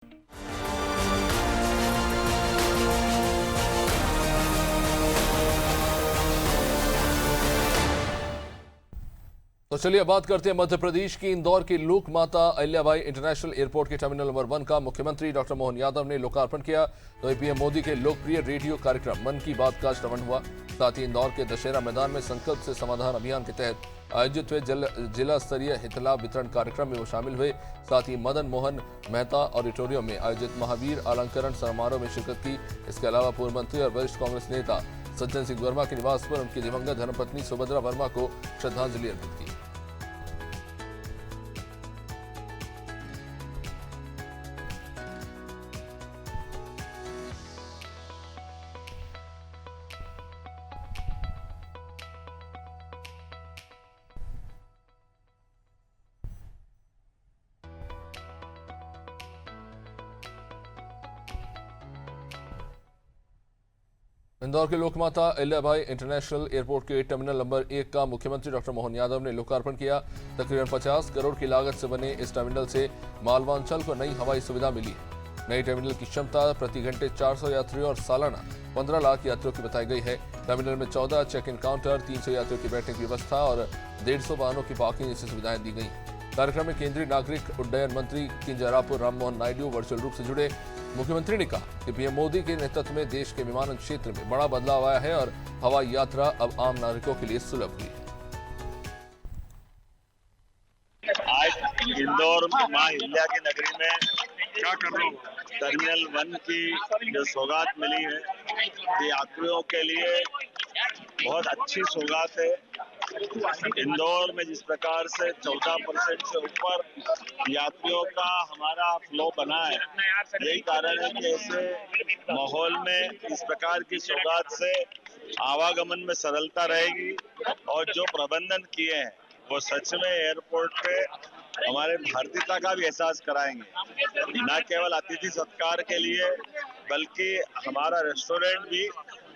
तो चलिए बात करते हैं मध्य प्रदेश की इंदौर की लोक माता अहिल्याबाई इंटरनेशनल एयरपोर्ट के टर्मिनल नंबर 1 का मुख्यमंत्री डॉक्टर मोहन यादव ने लोकार्पण किया। तो पीएम मोदी के लोकप्रिय रेडियो कार्यक्रम मन की बात का श्रवण हुआ। साथ ही इंदौर के दशहरा मैदान में संकल्प से समाधान अभियान के तहत आयोजित हुए जिला स्तरीय हितलाभ वितरण कार्यक्रम में वो शामिल हुए। साथ ही मदन मोहन मेहता ऑडिटोरियम में आयोजित महावीर अलंकरण समारोह में शिरकत की। इसके अलावा पूर्व मंत्री और वरिष्ठ कांग्रेस नेता सज्जन सिंह वर्मा के निवास पर उनकी दिवंगत धर्मपत्नी सुभद्रा वर्मा को श्रद्धांजलि अर्पित की। इंदौर के लोकमाता अहिल्याबाई इंटरनेशनल एयरपोर्ट के टर्मिनल नंबर 1 का मुख्यमंत्री डॉक्टर मोहन यादव ने लोकार्पण किया। तकरीबन 50 करोड़ की लागत से बने इस टर्मिनल से मालवांचल को नई हवाई सुविधा मिली है। नई टर्मिनल की क्षमता प्रति घंटे 400 यात्रियों और सालाना 15 लाख यात्रियों की बताई गई है। टर्मिनल में 14 चेक इन काउंटर, 300 यात्रियों की बैठने की व्यवस्था और 150 वाहनों की पार्किंग जैसी सुविधाएं दी गई। कार्यक्रम में केंद्रीय नागरिक उड्डयन मंत्री किंजरापुर राममोहन नायडू वर्चुअल रूप से जुड़े। मुख्यमंत्री ने कहा कि पीएम मोदी के नेतृत्व में देश के विमानन क्षेत्र में बड़ा बदलाव आया है और हवाई यात्रा अब आम नागरिकों के लिए सुलभ हुई है। आज इंदौर मां अहिल्या की नगरी में क्या कर रहा हूँ, टर्मिनल 1 की जो सौगात मिली है ये यात्रियों के लिए बहुत अच्छी सौगात है। इंदौर में जिस प्रकार से 14% से ऊपर यात्रियों का हमारा फ्लो बना है, यही कारण है कि ऐसे माहौल में इस प्रकार की सौगात से आवागमन में सरलता रहेगी और जो प्रबंधन किए हैं वो सच में एयरपोर्ट पे हमारे भारतीयता का भी एहसास कराएंगे। न केवल अतिथि सत्कार के लिए बल्कि हमारा रेस्टोरेंट भी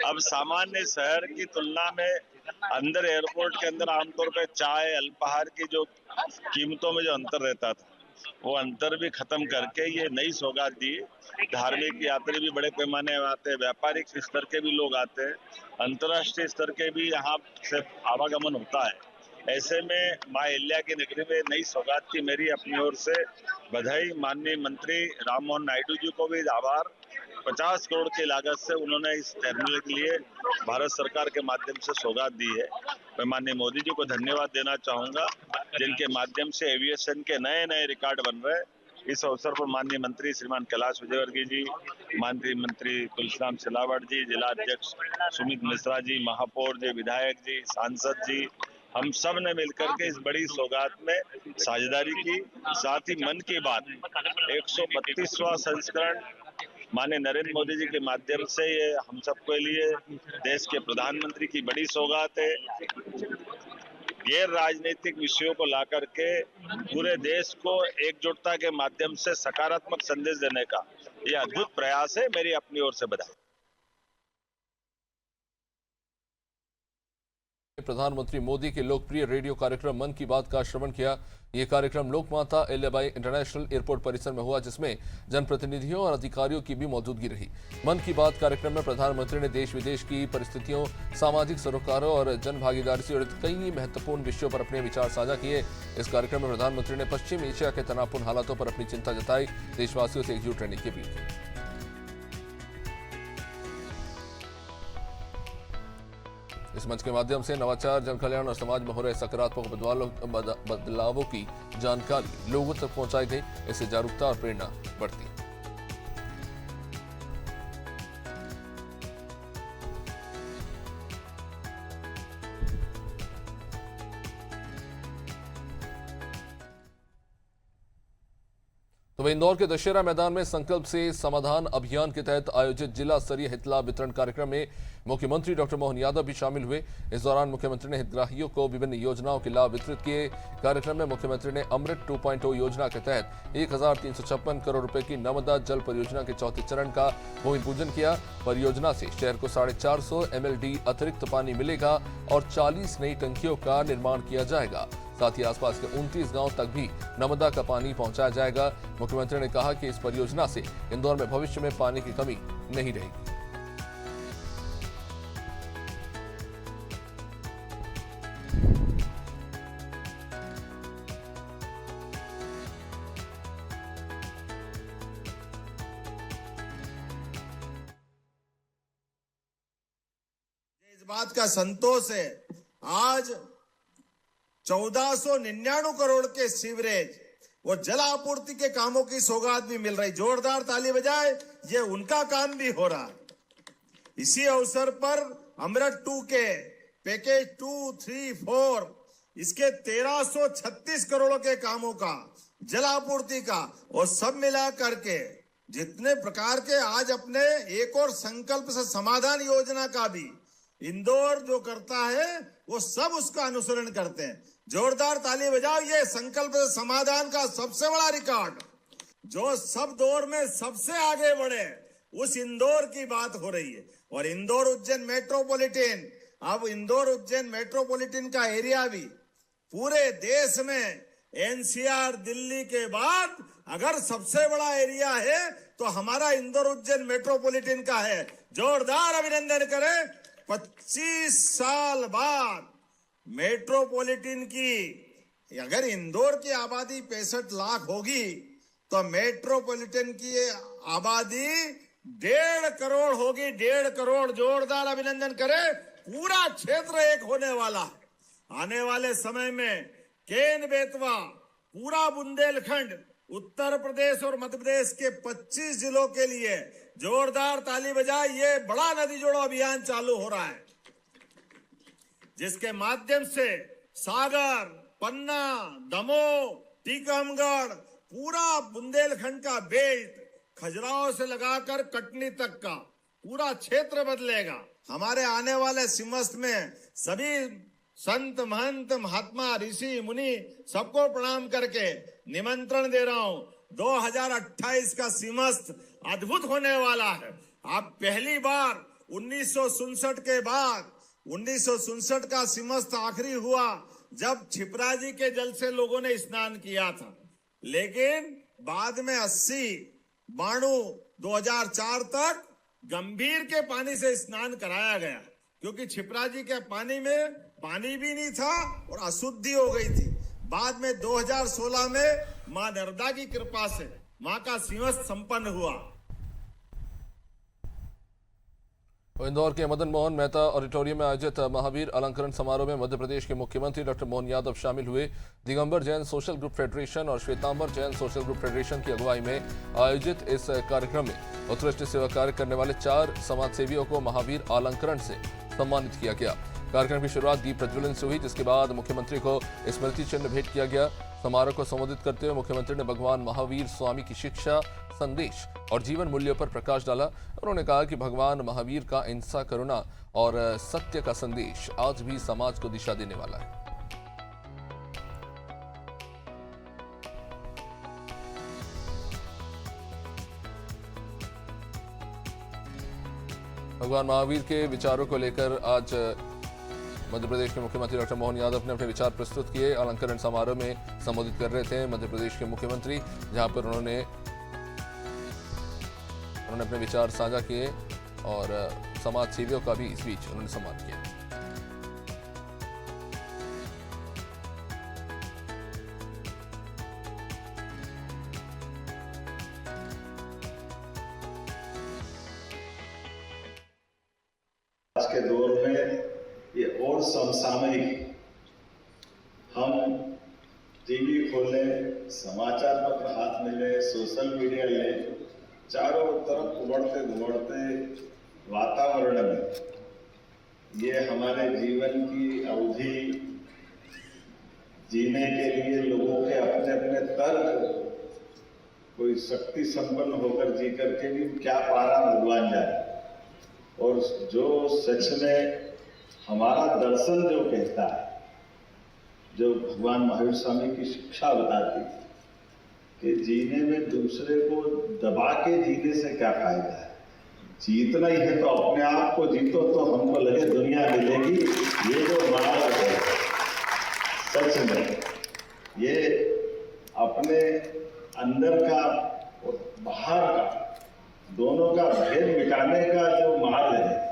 अब सामान्य शहर की तुलना में अंदर एयरपोर्ट के अंदर आमतौर पे चाय अल्पाहार की जो कीमतों में जो अंतर रहता था वो अंतर भी खत्म करके ये नई सौगात दी। धार्मिक यात्री भी बड़े पैमाने में आते हैं, व्यापारिक स्तर के भी लोग आते हैं, अंतर्राष्ट्रीय स्तर के भी यहाँ से आवागमन होता है। ऐसे में मां अहिल्या की नगरी में नई सौगात की मेरी अपनी ओर से बधाई। माननीय मंत्री राममोहन नायडू जी को भी आभार। 50 करोड़ की लागत से उन्होंने इस टर्मिनल के लिए भारत सरकार के माध्यम से सौगात दी है। मैं माननीय मोदी जी को धन्यवाद देना चाहूंगा जिनके माध्यम से एविएशन के नए नए रिकॉर्ड बन रहे हैं। इस अवसर पर माननीय मंत्री श्रीमान कैलाश विजयवर्गीय जी, माननीय मंत्री तुलसीराम सिलावट जी, जिला अध्यक्ष सुमित मिश्रा जी, महापौर जी, विधायक जी, सांसद जी, हम सब ने मिलकर के इस बड़ी सौगात में साझेदारी की। साथ ही मन की बात 132वां संस्करण माननीय नरेंद्र मोदी जी के माध्यम से ये हम सबके लिए देश के प्रधानमंत्री की बड़ी सौगात है। गैर राजनीतिक विषयों को लाकर के पूरे देश को एकजुटता के माध्यम से सकारात्मक संदेश देने का ये अद्भुत प्रयास है। मेरी अपनी ओर से बधाई। प्रधानमंत्री मोदी के लोकप्रिय रेडियो कार्यक्रम मन की बात का श्रवण किया। ये कार्यक्रम लोकमाता अहिल्याबाई इंटरनेशनल एयरपोर्ट परिसर में हुआ, जिसमें जनप्रतिनिधियों और अधिकारियों की भी मौजूदगी रही। मन की बात कार्यक्रम में प्रधानमंत्री ने देश विदेश की परिस्थितियों, सामाजिक सरोकारों और जन भागीदारी से जुड़े कई महत्वपूर्ण विषयों पर अपने विचार साझा किए। इस कार्यक्रम में प्रधानमंत्री ने पश्चिम एशिया के तनावपूर्ण हालातों पर अपनी चिंता जताई, देशवासियों से एकजुट रहने की अपील की। इस मंच के माध्यम से नवाचार, जन कल्याण और समाज में हो रहे सकारात्मक बदलावों की जानकारी लोगों तक पहुंचाई गई। इससे जागरूकता और प्रेरणा बढ़ती। तो वह इंदौर के दशहरा मैदान में संकल्प से समाधान अभियान के तहत आयोजित जिला स्तरीय हितलाभ वितरण कार्यक्रम में मुख्यमंत्री डॉक्टर मोहन यादव भी शामिल हुए। इस दौरान मुख्यमंत्री ने हितग्राहियों को विभिन्न योजनाओं के लाभ वितरित किए। कार्यक्रम में मुख्यमंत्री ने अमृत 2.0 योजना के तहत 1356 करोड़ रुपए की नर्मदा जल परियोजना के चौथे चरण का भूमि पूजन किया। परियोजना से शहर को 450 MLD अतिरिक्त पानी मिलेगा और 40 नई टंकियों का निर्माण किया जाएगा। साथ ही आसपास के 29 गांव तक भी नर्मदा का पानी पहुंचाया जाएगा। मुख्यमंत्री ने कहा कि इस परियोजना से इंदौर में भविष्य में पानी की कमी नहीं रहेगी। इस बात का संतोष है, आज 1499 करोड़ के सीवरेज और जल आपूर्ति के कामों की सौगात भी मिल रही। जोरदार ताली बजाए, ये उनका काम भी हो रहा है। इसी अवसर पर अमृत 2 के पैकेज 2, 3, 4 इसके 1336 करोड़ के कामों का, जल आपूर्ति का और सब मिला करके जितने प्रकार के आज अपने एक और संकल्प से समाधान योजना का भी इंदौर जो करता है वो सब उसका अनुसरण करते हैं। जोरदार ताली बजाओ, ये संकल्प से समाधान का सबसे बड़ा रिकॉर्ड जो सब दौर में सबसे आगे बढ़े, उस इंदौर की बात हो रही है। और इंदौर उज्जैन मेट्रोपॉलिटन, अब इंदौर उज्जैन मेट्रोपॉलिटन का एरिया भी पूरे देश में एनसीआर दिल्ली के बाद अगर सबसे बड़ा एरिया है तो हमारा इंदौर उज्जैन मेट्रोपॉलिटन का है। जोरदार अभिनंदन करें। 25 साल बाद मेट्रोपॉलिटन की, अगर इंदौर की आबादी 65 लाख होगी तो मेट्रोपॉलिटन की आबादी 1.5 करोड़ होगी। 1.5 करोड़। जोरदार अभिनंदन करें। पूरा क्षेत्र एक होने वाला है। आने वाले समय में केन बेतवा, पूरा बुंदेलखंड, उत्तर प्रदेश और मध्य प्रदेश के 25 जिलों के लिए जोरदार ताली बजाए, ये बड़ा नदी जोड़ो अभियान चालू हो रहा है, जिसके माध्यम से सागर, पन्ना, दमोह, टीकमगढ़, पूरा बुंदेलखंड का बेल्ट, खजुराहो से लगाकर कटनी तक का पूरा क्षेत्र बदलेगा। हमारे आने वाले सिमस्त में सभी संत, महंत, महात्मा, ऋषि, मुनि सबको प्रणाम करके निमंत्रण दे रहा हूं। 2028 का सिमस्त अद्भुत होने वाला है। आप पहली बार 1967 के बाद 1967 का सिमस्त आखिरी हुआ जब छिपराजी के जल से लोगों ने स्नान किया था, लेकिन बाद में 80, 92, 2004 तक गंभीर के पानी से स्नान कराया गया, क्योंकि छिपराजी के पानी में पानी भी नहीं था और अशुद्धि हो गई थी। बाद में 2016 में मां नर्मदा की कृपा से मां का सिमस्त संपन्न हुआ। इंदौर के मदन मोहन मेहता ऑडिटोरियम में आयोजित महावीर अलंकरण समारोह में मध्य प्रदेश के मुख्यमंत्री डॉक्टर मोहन यादव शामिल हुए। Digambar Jain social group federation और Shwetambar Jain social group federation की अगुवाई में आयोजित इस कार्यक्रम में उत्कृष्ट सेवा कार्य करने वाले 4 समाजसेवियों को महावीर अलंकरण से सम्मानित किया गया। कार्यक्रम की शुरुआत दीप प्रज्वलन से हुई, जिसके बाद मुख्यमंत्री को स्मृति चिन्ह भेंट किया गया। समारोह को संबोधित करते हुए मुख्यमंत्री ने भगवान महावीर स्वामी की शिक्षा, संदेश और जीवन मूल्यों पर प्रकाश डाला। उन्होंने कहा कि भगवान महावीर का अहिंसा, करुणा और सत्य का संदेश आज भी समाज को दिशा देने वाला है। भगवान महावीर के विचारों को लेकर आज मध्य प्रदेश के मुख्यमंत्री डॉक्टर मोहन यादव ने अपने विचार प्रस्तुत किए। अलंकरण समारोह में संबोधित कर रहे थे मध्य प्रदेश के मुख्यमंत्री, जहां पर उन्होंने अपने विचार साझा किए और समाज सेवियों का भी इस बीच उन्होंने सम्मान किया। आज के दौर में ये और समसामयिक, हम टीवी खोले, समाचार पत्र हाथ में ले, सोशल मीडिया ले, चारों तरफ उमड़ते धुमड़ते वातावरण में ये हमारे जीवन की अवधि जीने के लिए लोगों के अपने अपने तर्क, कोई शक्ति संपन्न होकर जी करके भी क्या पारा भगवान जाने। और जो सच में हमारा दर्शन जो कहता है, जो भगवान महावीर स्वामी की शिक्षा बताती है कि जीने में दूसरे को दबा के जीने से क्या फायदा है, जीतना ही है तो अपने आप को जीतो, तो हमको लगे दुनिया मिलेगी। ये जो मार्ग है, सच में ये अपने अंदर का और बाहर का दोनों का भेद मिटाने का जो मार्ग है।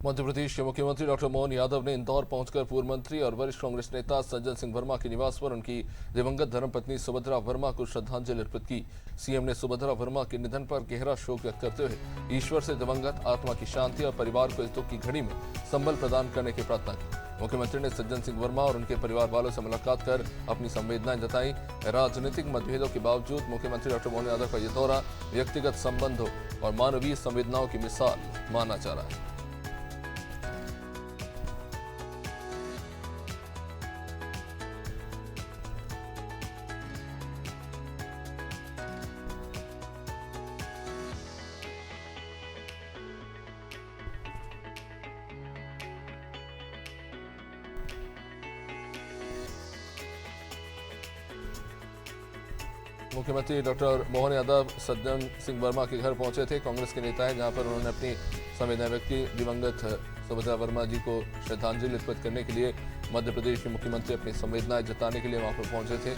मध्य प्रदेश के मुख्यमंत्री डॉक्टर मोहन यादव ने इंदौर पहुंचकर पूर्व मंत्री और वरिष्ठ कांग्रेस नेता सज्जन सिंह वर्मा के निवास पर उनकी दिवंगत धर्मपत्नी सुभद्रा वर्मा को श्रद्धांजलि अर्पित की। सीएम ने सुभद्रा वर्मा के निधन पर गहरा शोक व्यक्त करते हुए ईश्वर से दिवंगत आत्मा की शांति और परिवार को इस दुख की घड़ी में संबल प्रदान करने की प्रार्थना की। मुख्यमंत्री ने सज्जन सिंह वर्मा और उनके परिवार वालों से मुलाकात कर अपनी संवेदनाएं जताई। राजनीतिक मतभेदों के बावजूद मुख्यमंत्री डॉक्टर मोहन यादव का यह दौरा व्यक्तिगत संबंधों और मानवीय संवेदनाओं की मिसाल माना जा रहा है। मुख्यमंत्री डॉक्टर मोहन यादव सज्जन सिंह वर्मा के घर पहुंचे थे। कांग्रेस के नेता हैं, जहां पर उन्होंने अपनी संवेदना व्यक्त की। दिवंगत सुभद्रा वर्मा जी को श्रद्धांजलि अर्पित करने के लिए मध्य प्रदेश के मुख्यमंत्री अपनी संवेदनाएं जताने के लिए वहां पर पहुंचे थे,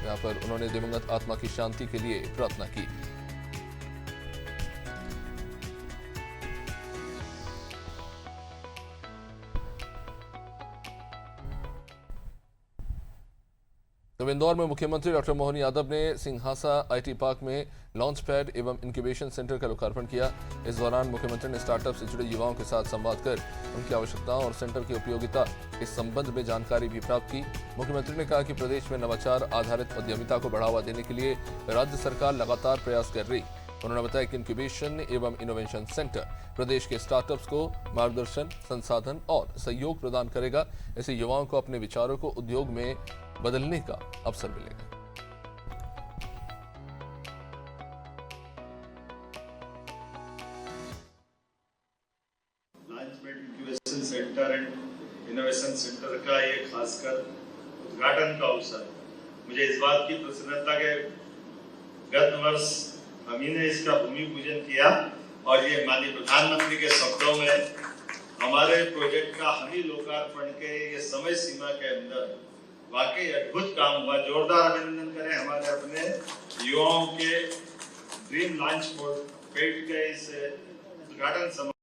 जहां पर उन्होंने दिवंगत आत्मा की शांति के लिए प्रार्थना की। तो इंदौर में मुख्यमंत्री डॉक्टर मोहन यादव ने सिंहासा आईटी पार्क में लॉन्च पैड एवं इंक्यूबेशन सेंटर का लोकार्पण किया। इस दौरान मुख्यमंत्री ने स्टार्टअप से जुड़े युवाओं के साथ संवाद कर उनकी आवश्यकताओं और सेंटर की उपयोगिता के संबंध में जानकारी भी प्राप्त की। मुख्यमंत्री ने कहा कि प्रदेश में नवाचार आधारित उद्यमिता को बढ़ावा देने के लिए राज्य सरकार लगातार प्रयास कर रही। उन्होंने बताया कि इंक्यूबेशन एवं इनोवेशन सेंटर प्रदेश के स्टार्टअप्स को मार्गदर्शन, संसाधन और सहयोग प्रदान करेगा। इससे युवाओं को अपने विचारों को उद्योग में बदलने का अवसर मिलेगा। Launchpad incubation centre and innovation centre का ये खासकर उद्घाटन का अवसर, मुझे इस बात की प्रसन्नता के गत वर्ष हम ही ने इसका भूमि पूजन किया और ये माननीय प्रधानमंत्री के शब्दों में हमारे प्रोजेक्ट का हम ही लोकार्पण के ये समय सीमा के अंदर वाकई अद्भुत काम हुआ। जोरदार अभिनंदन करें हमारे अपने युवाओं के ड्रीम लॉन्च पैड के इस उद्घाटन समारोह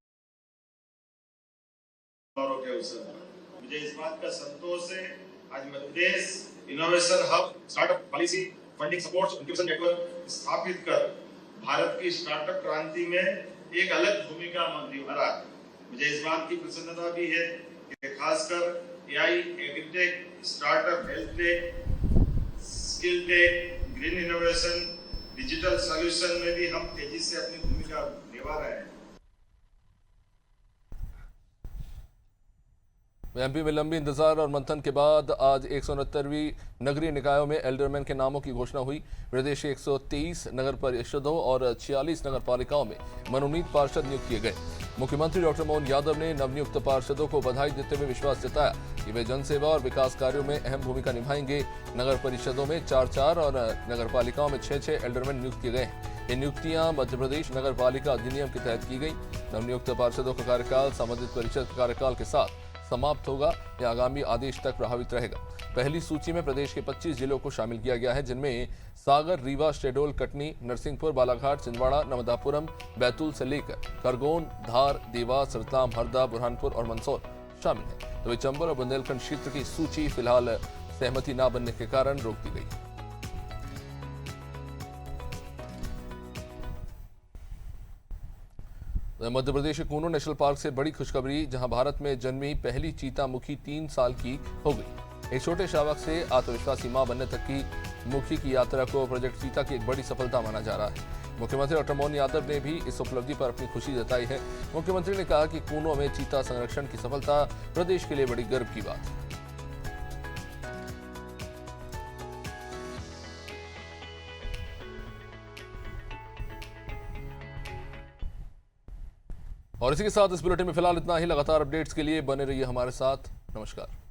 के अवसर पर मुझे इस बात का संतोष है, आज Madhya Pradesh innovation hub, startup policy, funding support, incubation network स्थापित कर भारत की स्टार्टअप क्रांति में एक अलग भूमिका निभा रहा है। मुझे इस बात की प्रसन्नता भी है कि खासकर AI, agritech, startup, health tech, skill tech, green innovation, digital solution में भी हम तेजी से अपनी भूमिका निभा रहे हैं। एमपी में लंबी इंतजार और मंथन के बाद आज 169वीं नगरीय निकायों में एल्डरमैन के नामों की घोषणा हुई। प्रदेश के 123 नगर परिषदों और 46 नगर पालिकाओं में मनोनीत पार्षद नियुक्त किए गए। मुख्यमंत्री डॉक्टर मोहन यादव ने नवनियुक्त पार्षदों को बधाई देते हुए विश्वास जताया कि वे जनसेवा और विकास कार्यों में अहम भूमिका निभाएंगे। नगर परिषदों में 4-4 और नगर पालिकाओं में 6-6 एल्डरमैन नियुक्त किए गए हैं। ये नियुक्तियां मध्य प्रदेश नगर पालिका अधिनियम के तहत की गई। नवनियुक्त पार्षदों का कार्यकाल संबंधित परिषद के कार्यकाल के साथ समाप्त होगा या आगामी आदेश तक प्रभावित रहेगा। पहली सूची में प्रदेश के 25 जिलों को शामिल किया गया है, जिनमें सागर, रीवा, शहडोल, कटनी, नरसिंहपुर, बालाघाट, छिंदवाड़ा, नर्मदापुरम, बैतूल से लेकर खरगोन, धार, देवास, रतलाम, हरदा, बुरहानपुर और मंदसौर शामिल है। तो चंबल और बुंदेलखंड क्षेत्र की सूची फिलहाल सहमति न बनने के कारण रोक दी गई। मध्य प्रदेश के कूनो नेशनल पार्क से बड़ी खुशखबरी, जहां भारत में जन्मी पहली चीता मुखी 3 साल की हो गई। एक छोटे शावक से आत्मविश्वासी मां बनने तक की मुखी की यात्रा को प्रोजेक्ट चीता की एक बड़ी सफलता माना जा रहा है। मुख्यमंत्री डॉक्टर मोहन यादव ने भी इस उपलब्धि पर अपनी खुशी जताई है। मुख्यमंत्री ने कहा कि कूनो में चीता संरक्षण की सफलता प्रदेश के लिए बड़ी गर्व की बात है। और इसी के साथ इस बुलेटिन में फिलहाल इतना ही। लगातार अपडेट्स के लिए बने रहिए हमारे साथ। नमस्कार।